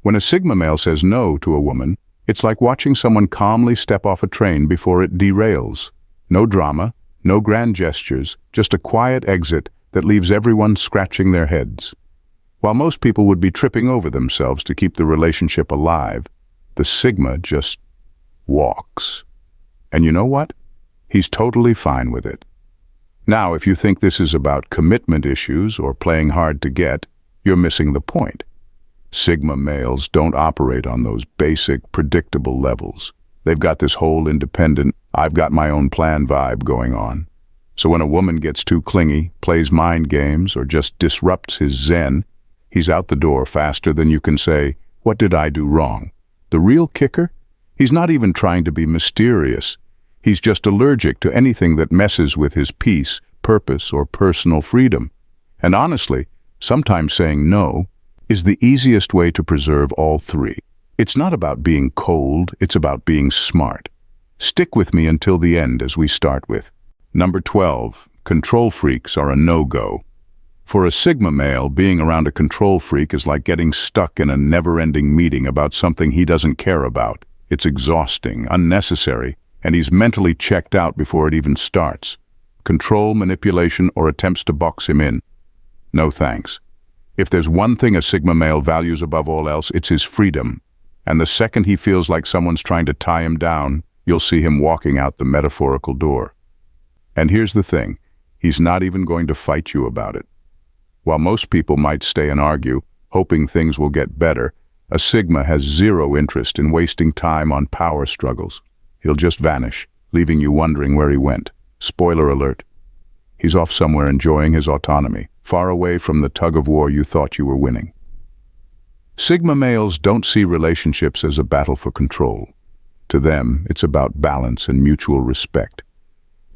When a Sigma male says no to a woman, it's like watching someone calmly step off a train before it derails. No drama, no grand gestures, just a quiet exit that leaves everyone scratching their heads. While most people would be tripping over themselves to keep the relationship alive, the Sigma just walks. And you know what? He's totally fine with it. Now, if you think this is about commitment issues or playing hard to get, you're missing the point. Sigma males don't operate on those basic, predictable levels. They've got this whole independent, I've got my own plan vibe going on. So when a woman gets too clingy, plays mind games, or just disrupts his zen, he's out the door faster than you can say, "What did I do wrong?" The real kicker? He's not even trying to be mysterious. He's just allergic to anything that messes with his peace, purpose, or personal freedom. And honestly, sometimes saying no is the easiest way to preserve all three. It's not about being cold, it's about being smart. Stick with me until the end as we start with Number 12. Control freaks are a no-go. For a Sigma male, being around a control freak is like getting stuck in a never-ending meeting about something he doesn't care about. It's exhausting, unnecessary, and he's mentally checked out before it even starts. Control, manipulation, or attempts to box him in. No thanks. If there's one thing a Sigma male values above all else, it's his freedom. And the second he feels like someone's trying to tie him down, you'll see him walking out the metaphorical door. And here's the thing, he's not even going to fight you about it. While most people might stay and argue, hoping things will get better, a Sigma has zero interest in wasting time on power struggles. He'll just vanish, leaving you wondering where he went. Spoiler alert. He's off somewhere enjoying his autonomy, far away from the tug-of-war you thought you were winning. Sigma males don't see relationships as a battle for control. To them, it's about balance and mutual respect.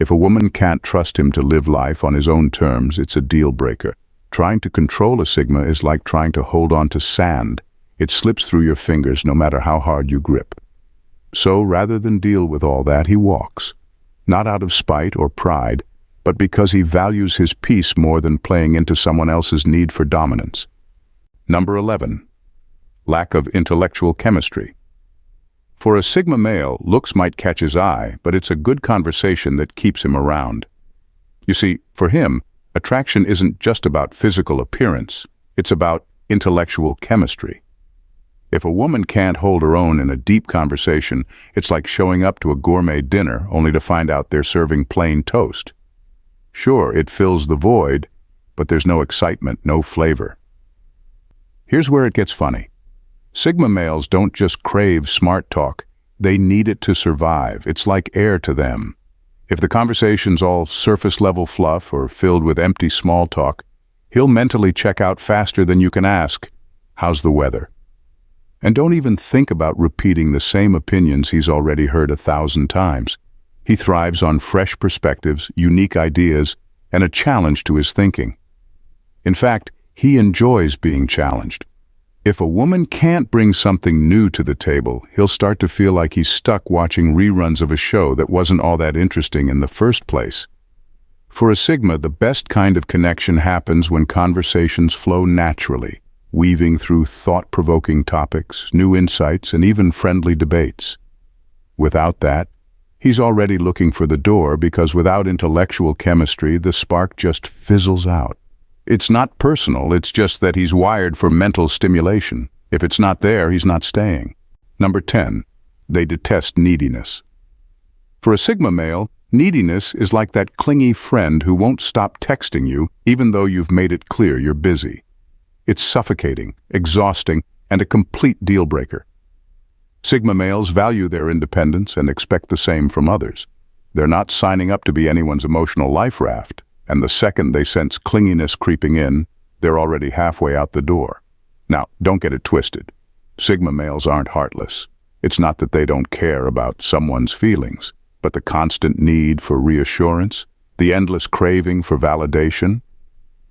If a woman can't trust him to live life on his own terms, it's a deal breaker. Trying to control a Sigma is like trying to hold on to sand. It slips through your fingers no matter how hard you grip. So rather than deal with all that, he walks. Not out of spite or pride, but because he values his peace more than playing into someone else's need for dominance. Number 11. Lack of intellectual chemistry. For a Sigma male, looks might catch his eye, but it's a good conversation that keeps him around. You see, for him, attraction isn't just about physical appearance, it's about intellectual chemistry. If a woman can't hold her own in a deep conversation, it's like showing up to a gourmet dinner only to find out they're serving plain toast. Sure, it fills the void, but there's no excitement, no flavor. Here's where it gets funny. Sigma males don't just crave smart talk, they need it to survive. It's like air to them. If the conversation's all surface-level fluff or filled with empty small talk, he'll mentally check out faster than you can ask, "How's the weather?" And don't even think about repeating the same opinions he's already heard 1,000 times. He thrives on fresh perspectives, unique ideas, and a challenge to his thinking. In fact, he enjoys being challenged. If a woman can't bring something new to the table, he'll start to feel like he's stuck watching reruns of a show that wasn't all that interesting in the first place. For a Sigma, the best kind of connection happens when conversations flow naturally, weaving through thought-provoking topics, new insights, and even friendly debates. Without that, he's already looking for the door because without intellectual chemistry, the spark just fizzles out. It's not personal, it's just that he's wired for mental stimulation. If it's not there, he's not staying. Number 10. They detest neediness. For a Sigma male, neediness is like that clingy friend who won't stop texting you even though you've made it clear you're busy. It's suffocating, exhausting, and a complete deal breaker. Sigma males value their independence and expect the same from others. They're not signing up to be anyone's emotional life raft, and the second they sense clinginess creeping in, they're already halfway out the door. Now, don't get it twisted. Sigma males aren't heartless. It's not that they don't care about someone's feelings, but the constant need for reassurance, the endless craving for validation,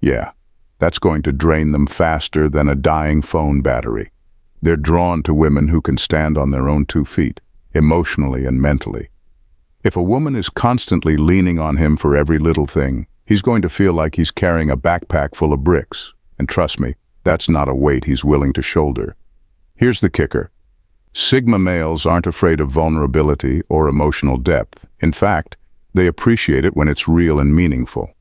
yeah, that's going to drain them faster than a dying phone battery. They're drawn to women who can stand on their own 2 feet, emotionally and mentally. If a woman is constantly leaning on him for every little thing, he's going to feel like he's carrying a backpack full of bricks. And trust me, that's not a weight he's willing to shoulder. Here's the kicker. Sigma males aren't afraid of vulnerability or emotional depth. In fact, they appreciate it when it's real and meaningful.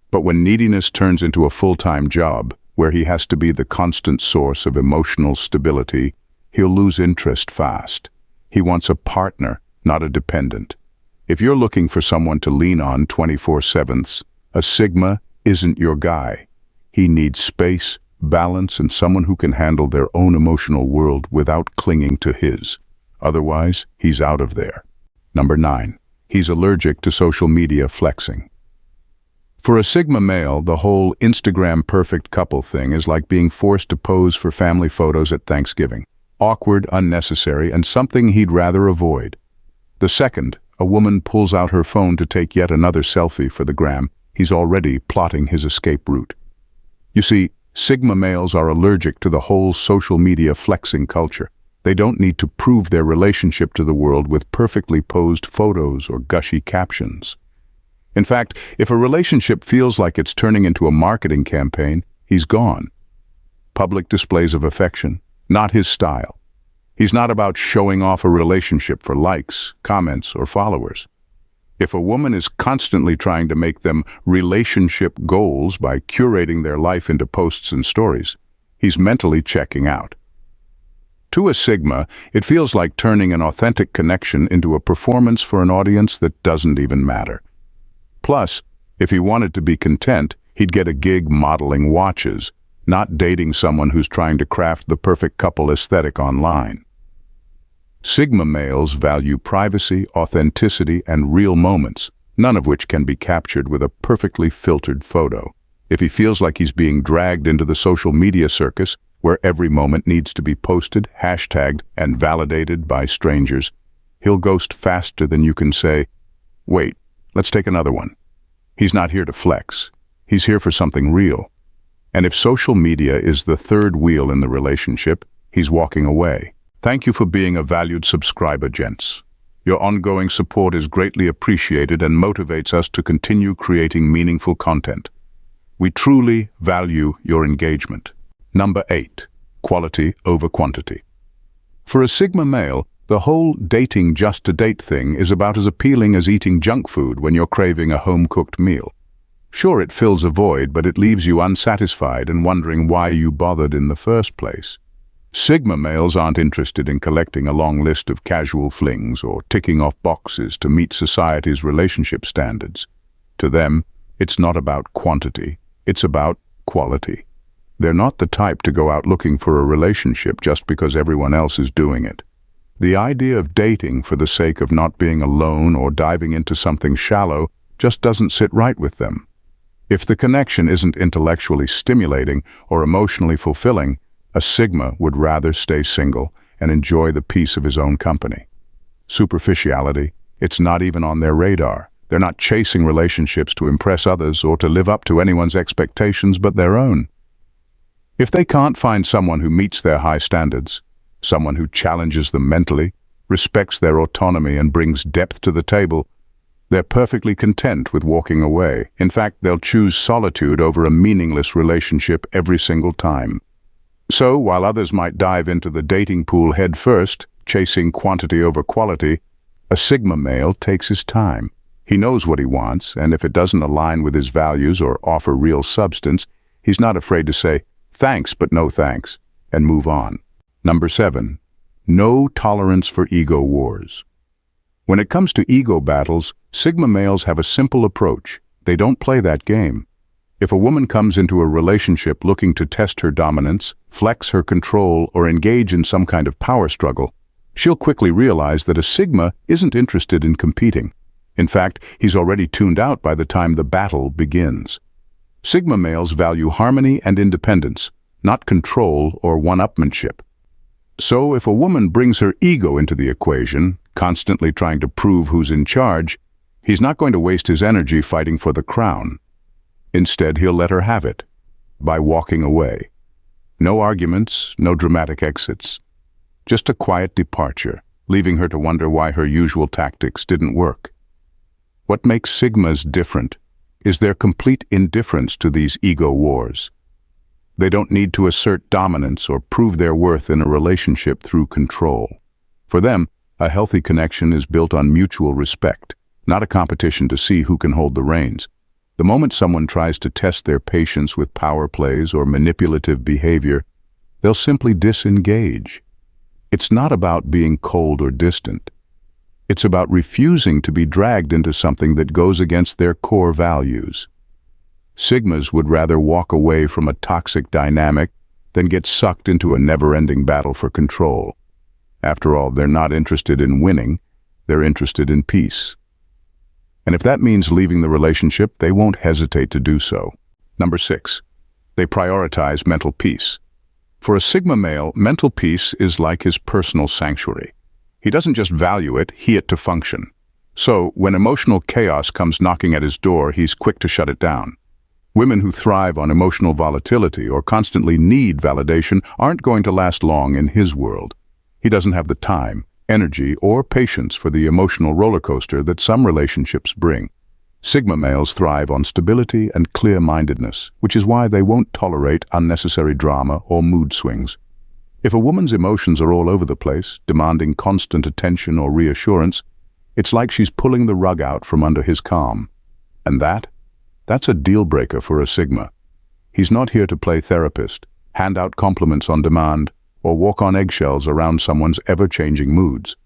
But when neediness turns into a full-time job, where he has to be the constant source of emotional stability, he'll lose interest fast. He wants a partner, not a dependent. If you're looking for someone to lean on 24/7, a Sigma isn't your guy. He needs space, balance, and someone who can handle their own emotional world without clinging to his. Otherwise, he's out of there. Number 9. He's allergic to social media flexing. For a Sigma male, the whole Instagram perfect couple thing is like being forced to pose for family photos at Thanksgiving. Awkward, unnecessary, and something he'd rather avoid. The second, a woman pulls out her phone to take yet another selfie for the gram, he's already plotting his escape route. You see, Sigma males are allergic to the whole social media flexing culture. They don't need to prove their relationship to the world with perfectly posed photos or gushy captions. In fact, if a relationship feels like it's turning into a marketing campaign, he's gone. Public displays of affection, not his style. He's not about showing off a relationship for likes, comments, or followers. If a woman is constantly trying to make them relationship goals by curating their life into posts and stories, he's mentally checking out. To a Sigma, it feels like turning an authentic connection into a performance for an audience that doesn't even matter. Plus, if he wanted to be content, he'd get a gig modeling watches, not dating someone who's trying to craft the perfect couple aesthetic online. Sigma males value privacy, authenticity, and real moments, none of which can be captured with a perfectly filtered photo. If he feels like he's being dragged into the social media circus, where every moment needs to be posted, hashtagged, and validated by strangers, he'll ghost faster than you can say, "Wait, let's take another one." He's not here to flex. He's here for something real. And if social media is the third wheel in the relationship, he's walking away. Thank you for being a valued subscriber, gents. Your ongoing support is greatly appreciated and motivates us to continue creating meaningful content. We truly value your engagement. Number 8. Quality over quantity. For a Sigma male, the whole dating just to date thing is about as appealing as eating junk food when you're craving a home-cooked meal. Sure, it fills a void, but it leaves you unsatisfied and wondering why you bothered in the first place. Sigma males aren't interested in collecting a long list of casual flings or ticking off boxes to meet society's relationship standards. To them, it's not about quantity, it's about quality. They're not the type to go out looking for a relationship just because everyone else is doing it. The idea of dating for the sake of not being alone or diving into something shallow just doesn't sit right with them. If the connection isn't intellectually stimulating or emotionally fulfilling, a Sigma would rather stay single and enjoy the peace of his own company. Superficiality, it's not even on their radar. They're not chasing relationships to impress others or to live up to anyone's expectations but their own. If they can't find someone who meets their high standards, someone who challenges them mentally, respects their autonomy and brings depth to the table, they're perfectly content with walking away. In fact, they'll choose solitude over a meaningless relationship every single time. So, while others might dive into the dating pool head first, chasing quantity over quality, a Sigma male takes his time. He knows what he wants, and if it doesn't align with his values or offer real substance, he's not afraid to say, "Thanks, but no thanks," and move on. Number 7. No tolerance for ego wars. When it comes to ego battles, Sigma males have a simple approach. They don't play that game. If a woman comes into a relationship looking to test her dominance, flex her control, or engage in some kind of power struggle, she'll quickly realize that a Sigma isn't interested in competing. In fact, he's already tuned out by the time the battle begins. Sigma males value harmony and independence, not control or one-upmanship. So if a woman brings her ego into the equation, constantly trying to prove who's in charge, he's not going to waste his energy fighting for the crown. Instead, he'll let her have it by walking away. No arguments, no dramatic exits. Just a quiet departure, leaving her to wonder why her usual tactics didn't work. What makes Sigmas different is their complete indifference to these ego wars. They don't need to assert dominance or prove their worth in a relationship through control. For them, a healthy connection is built on mutual respect, not a competition to see who can hold the reins. The moment someone tries to test their patience with power plays or manipulative behavior, they'll simply disengage. It's not about being cold or distant. It's about refusing to be dragged into something that goes against their core values. Sigmas would rather walk away from a toxic dynamic than get sucked into a never-ending battle for control. After all, they're not interested in winning, they're interested in peace. And if that means leaving the relationship, they won't hesitate to do so. Number 6, they prioritize mental peace. For a Sigma male, mental peace is like his personal sanctuary. He doesn't just value it, he it to function. So, when emotional chaos comes knocking at his door, he's quick to shut it down. Women who thrive on emotional volatility or constantly need validation aren't going to last long in his world. He doesn't have the time, energy, or patience for the emotional roller coaster that some relationships bring. Sigma males thrive on stability and clear-mindedness, which is why they won't tolerate unnecessary drama or mood swings. If a woman's emotions are all over the place, demanding constant attention or reassurance, it's like she's pulling the rug out from under his calm. And that's a deal-breaker for a Sigma. He's not here to play therapist, hand out compliments on demand, or walk on eggshells around someone's ever-changing moods.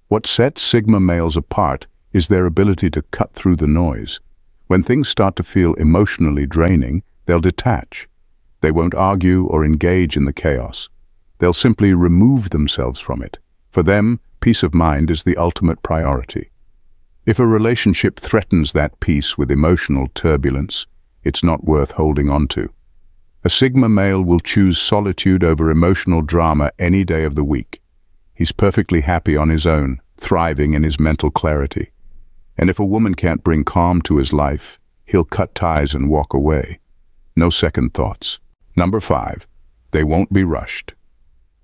What sets Sigma males apart is their ability to cut through the noise. When things start to feel emotionally draining, they'll detach. They won't argue or engage in the chaos. They'll simply remove themselves from it. For them, peace of mind is the ultimate priority. If a relationship threatens that peace with emotional turbulence, it's not worth holding on to. A Sigma male will choose solitude over emotional drama any day of the week. He's perfectly happy on his own, thriving in his mental clarity. And if a woman can't bring calm to his life, he'll cut ties and walk away. No second thoughts. Number 5, they won't be rushed.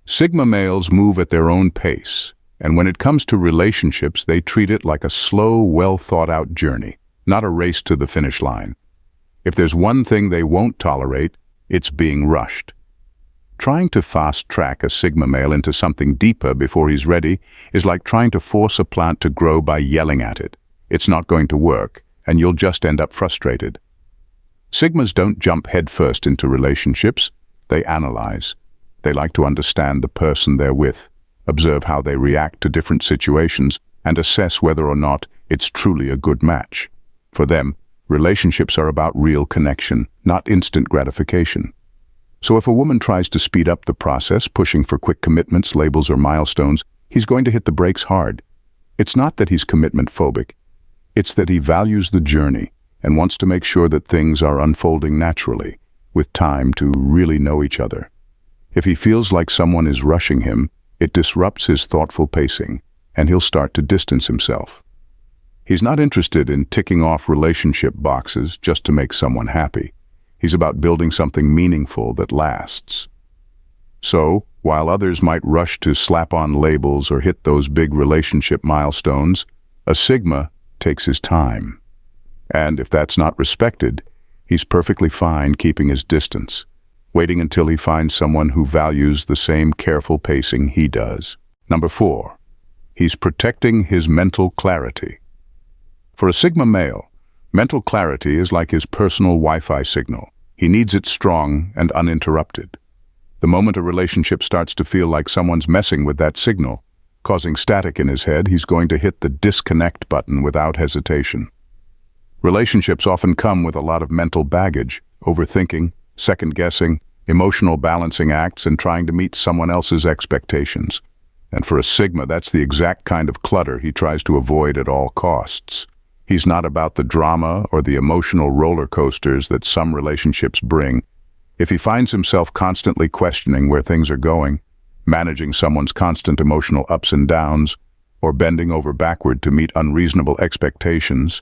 Sigma males move at their own pace, and when it comes to relationships, they treat it like a slow, well-thought-out journey, not a race to the finish line. If there's one thing they won't tolerate, it's being rushed. Trying to fast-track a Sigma male into something deeper before he's ready is like trying to force a plant to grow by yelling at it. It's not going to work, and you'll just end up frustrated. Sigmas don't jump headfirst into relationships, they analyze. They like to understand the person they're with, observe how they react to different situations, and assess whether or not it's truly a good match. For them, relationships are about real connection, not instant gratification. So if a woman tries to speed up the process, pushing for quick commitments, labels, or milestones, he's going to hit the brakes hard. It's not that he's commitment phobic. It's that he values the journey and wants to make sure that things are unfolding naturally, with time to really know each other. If he feels like someone is rushing him, it disrupts his thoughtful pacing, and he'll start to distance himself. He's not interested in ticking off relationship boxes just to make someone happy. He's about building something meaningful that lasts. So, while others might rush to slap on labels or hit those big relationship milestones, a Sigma takes his time. And if that's not respected, he's perfectly fine keeping his distance, waiting until he finds someone who values the same careful pacing he does. Number 4, he's protecting his mental clarity. For a Sigma male, mental clarity is like his personal Wi-Fi signal. He needs it strong and uninterrupted. The moment a relationship starts to feel like someone's messing with that signal, causing static in his head, he's going to hit the disconnect button without hesitation. Relationships often come with a lot of mental baggage, overthinking, second-guessing, emotional balancing acts, and trying to meet someone else's expectations. And for a Sigma, that's the exact kind of clutter he tries to avoid at all costs. He's not about the drama or the emotional roller coasters that some relationships bring. If he finds himself constantly questioning where things are going, managing someone's constant emotional ups and downs, or bending over backward to meet unreasonable expectations,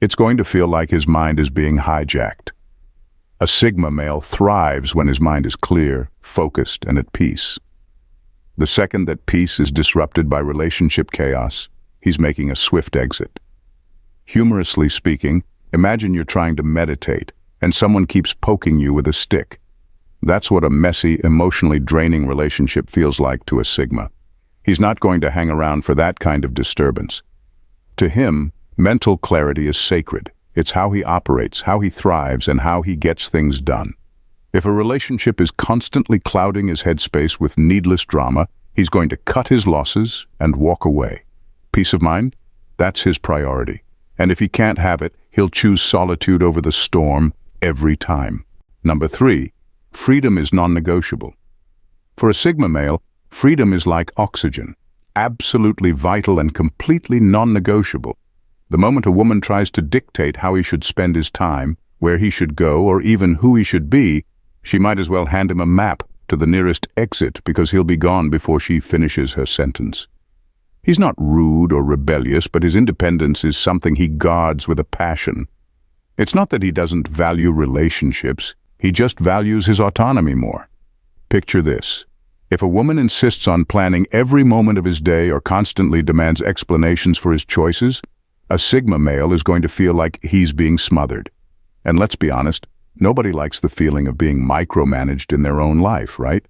it's going to feel like his mind is being hijacked. A Sigma male thrives when his mind is clear, focused, and at peace. The second that peace is disrupted by relationship chaos, he's making a swift exit. Humorously speaking, imagine you're trying to meditate, and someone keeps poking you with a stick. That's what a messy, emotionally draining relationship feels like to a Sigma. He's not going to hang around for that kind of disturbance. To him, mental clarity is sacred. It's how he operates, how he thrives, and how he gets things done. If a relationship is constantly clouding his headspace with needless drama, he's going to cut his losses and walk away. Peace of mind? That's his priority. And if he can't have it, he'll choose solitude over the storm every time. Number 3, freedom is non-negotiable. For a Sigma male, freedom is like oxygen, absolutely vital and completely non-negotiable. The moment a woman tries to dictate how he should spend his time, where he should go, or even who he should be, she might as well hand him a map to the nearest exit because he'll be gone before she finishes her sentence. He's not rude or rebellious, but his independence is something he guards with a passion. It's not that he doesn't value relationships, he just values his autonomy more. Picture this. If a woman insists on planning every moment of his day or constantly demands explanations for his choices, a Sigma male is going to feel like he's being smothered. And let's be honest, nobody likes the feeling of being micromanaged in their own life, right?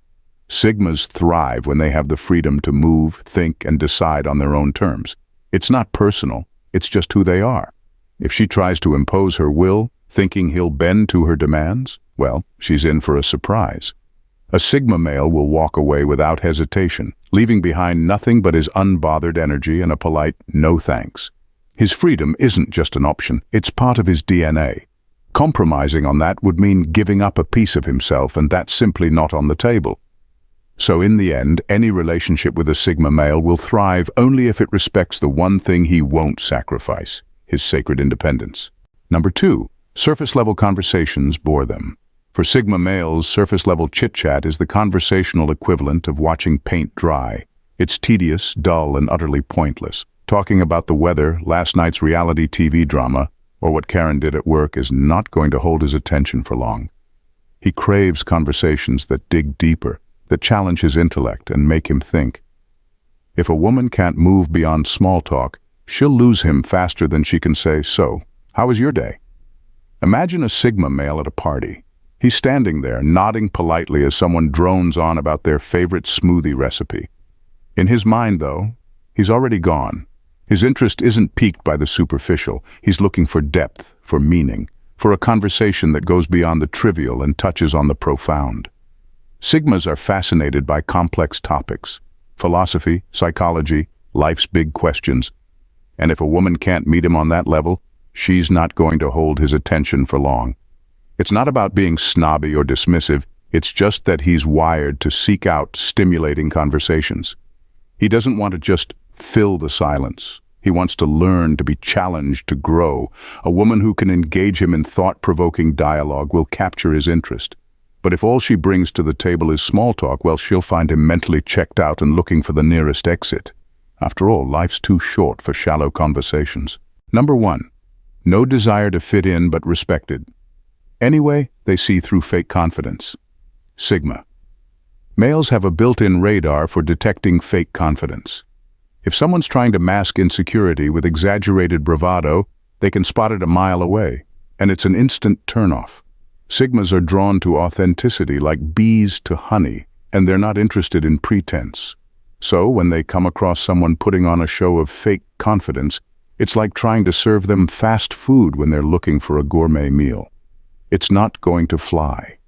Sigmas thrive when they have the freedom to move, think, and decide on their own terms. It's not personal, it's just who they are. If she tries to impose her will, thinking he'll bend to her demands, well, she's in for a surprise. A Sigma male will walk away without hesitation, leaving behind nothing but his unbothered energy and a polite no thanks. His freedom isn't just an option, it's part of his DNA. Compromising on that would mean giving up a piece of himself, and that's simply not on the table. So in the end, any relationship with a Sigma male will thrive only if it respects the one thing he won't sacrifice, his sacred independence. Number 2, surface-level conversations bore them. For Sigma males, surface-level chit-chat is the conversational equivalent of watching paint dry. It's tedious, dull, and utterly pointless. Talking about the weather, last night's reality TV drama, or what Karen did at work is not going to hold his attention for long. He craves conversations that dig deeper, that challenge his intellect and make him think. If a woman can't move beyond small talk, she'll lose him faster than she can say, "So, how was your day?" Imagine a Sigma male at a party. He's standing there, nodding politely as someone drones on about their favorite smoothie recipe. In his mind, though, he's already gone. His interest isn't piqued by the superficial. He's looking for depth, for meaning, for a conversation that goes beyond the trivial and touches on the profound. Sigmas are fascinated by complex topics, philosophy, psychology, life's big questions. And if a woman can't meet him on that level, she's not going to hold his attention for long. It's not about being snobby or dismissive, it's just that he's wired to seek out stimulating conversations. He doesn't want to just fill the silence. He wants to learn, to be challenged, to grow. A woman who can engage him in thought-provoking dialogue will capture his interest. But if all she brings to the table is small talk, well, she'll find him mentally checked out and looking for the nearest exit. After all, life's too short for shallow conversations. Number 1, no desire to fit in but respected. Anyway, they see through fake confidence. Sigma. Males have a built-in radar for detecting fake confidence. If someone's trying to mask insecurity with exaggerated bravado, they can spot it a mile away, and it's an instant turnoff. Sigmas are drawn to authenticity like bees to honey, and they're not interested in pretense. So when they come across someone putting on a show of fake confidence, it's like trying to serve them fast food when they're looking for a gourmet meal. It's not going to fly.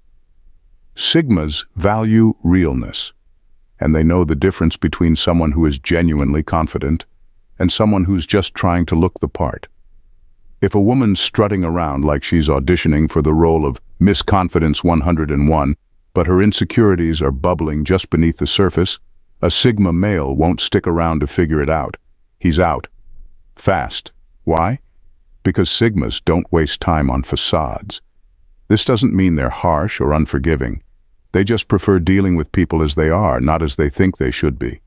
Sigmas value realness, and they know the difference between someone who is genuinely confident and someone who's just trying to look the part. If a woman's strutting around like she's auditioning for the role of Miss Confidence 101, but her insecurities are bubbling just beneath the surface, a Sigma male won't stick around to figure it out. He's out. Fast. Why? Because Sigmas don't waste time on facades. This doesn't mean they're harsh or unforgiving. They just prefer dealing with people as they are, not as they think they should be.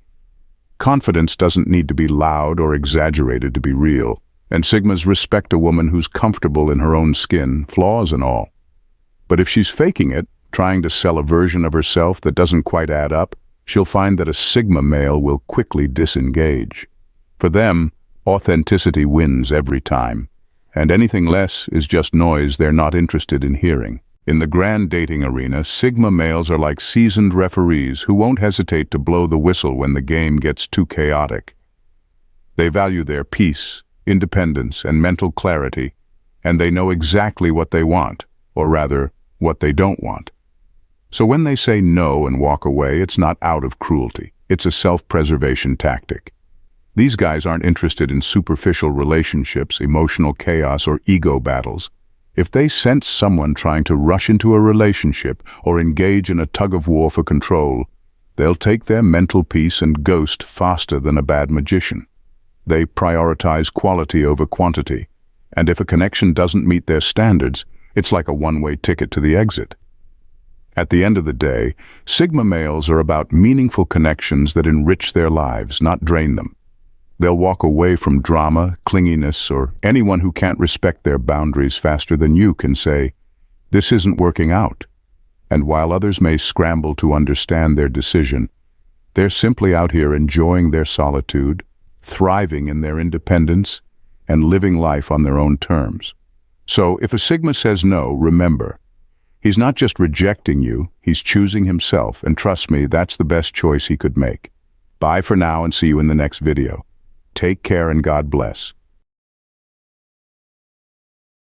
Confidence doesn't need to be loud or exaggerated to be real, and Sigmas respect a woman who's comfortable in her own skin, flaws and all. But if she's faking it, trying to sell a version of herself that doesn't quite add up, she'll find that a Sigma male will quickly disengage. For them, authenticity wins every time, and anything less is just noise they're not interested in hearing. In the grand dating arena, Sigma males are like seasoned referees who won't hesitate to blow the whistle when the game gets too chaotic. They value their peace, independence, and mental clarity, and they know exactly what they want, or rather, what they don't want. So when they say no and walk away, it's not out of cruelty. It's a self-preservation tactic. These guys aren't interested in superficial relationships, emotional chaos, or ego battles. If they sense someone trying to rush into a relationship or engage in a tug-of-war for control, they'll take their mental peace and ghost faster than a bad magician. They prioritize quality over quantity, and if a connection doesn't meet their standards, it's like a one-way ticket to the exit. At the end of the day, Sigma males are about meaningful connections that enrich their lives, not drain them. They'll walk away from drama, clinginess, or anyone who can't respect their boundaries faster than you can say, "This isn't working out." And while others may scramble to understand their decision, they're simply out here enjoying their solitude, thriving in their independence, and living life on their own terms. So if a Sigma says no, remember, he's not just rejecting you, he's choosing himself, and trust me, that's the best choice he could make. Bye for now and see you in the next video. Take care and God bless.